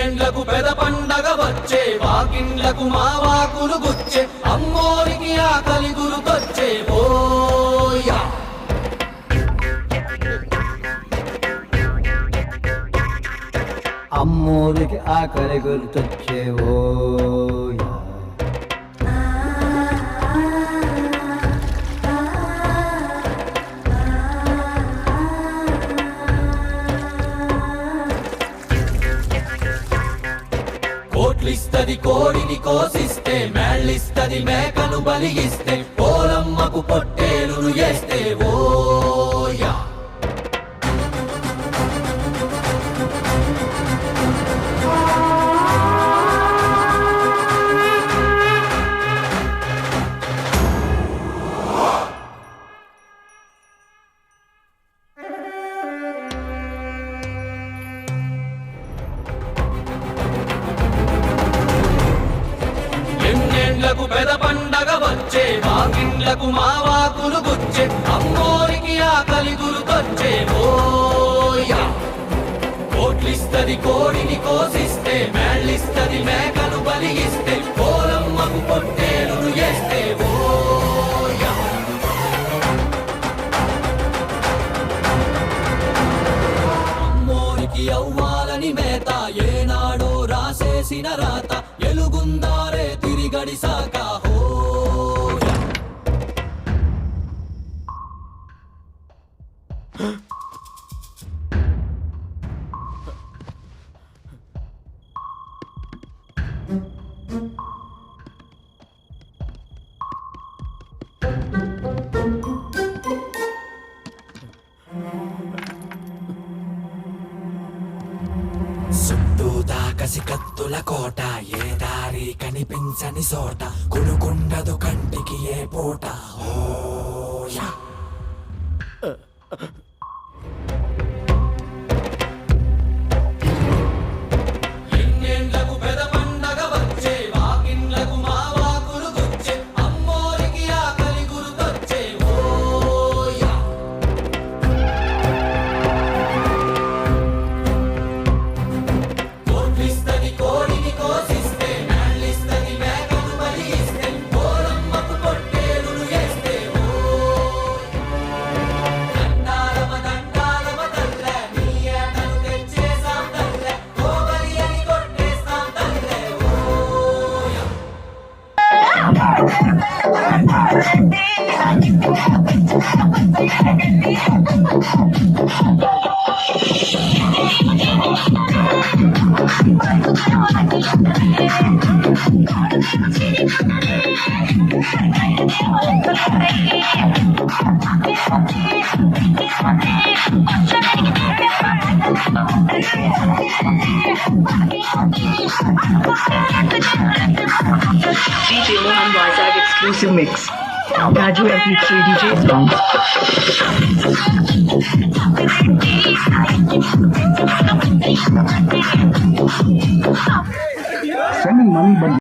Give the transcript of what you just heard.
ఎన్నేండ్లకు పెద పండగ వచ్చే వాకిండ్లకు మా వాకులు గుచ్చే అమ్మోరికి ఆకలి గురుకొచ్చే ఓయా అమ్మోరికి ఆకలి గుర్తొచ్చే ఓయా కోట్లిస్తది కోడిని కోసిస్తే మేళ్ళిస్తది మేకను బలిగిస్తే పోలమ్మకు పొట్టేలును చేస్తే ఓయా ఎన్నేండ్లకు పెద పండగ వచ్చే వాకిండ్లకు మా వాకులు గుచ్చే అమ్మోరికి ఆకలి గురుకొచ్చే ఓయా కోట్లిస్తది కోడిని కోసిస్తే మేళ్ళిస్తది మేకను బలిగిస్తే పోలమ్మకు పొట్టేలును చేస్తే ఓయా అమ్మోరికి అవ్వాలని మేత ఏనాడో రాసేసిన రాత ఎలుగుందారే తిరిగడిసాక హోయా చుట్టూతా కసికత్తుల కోట ఏ దారి కనిపించని చోట కునుకుండదు కంటికి ఏ పూట ఓయా ఎన్నేండ్లకు పెద పండగ వచ్చే వాకిండ్లకు మా వాకులు గుచ్చే అమ్మోరికి ఆకలి గురుకొచ్చే ఓయా కోట్లిస్తది కోడిని కోసిస్తే మేళ్ళిస్తది మేకను బలిగిస్తే పోలమ్మకు పొట్టేలును చేస్తే దండాలమ దండాలమ తల్లే నీ ఏటను తెచ్చేసాం తల్లే కోబలి అని కొట్టేస్తాం తల్లే ఓయా DJ Mohan Vizag exclusive mix. Raju MP3 DJ songs.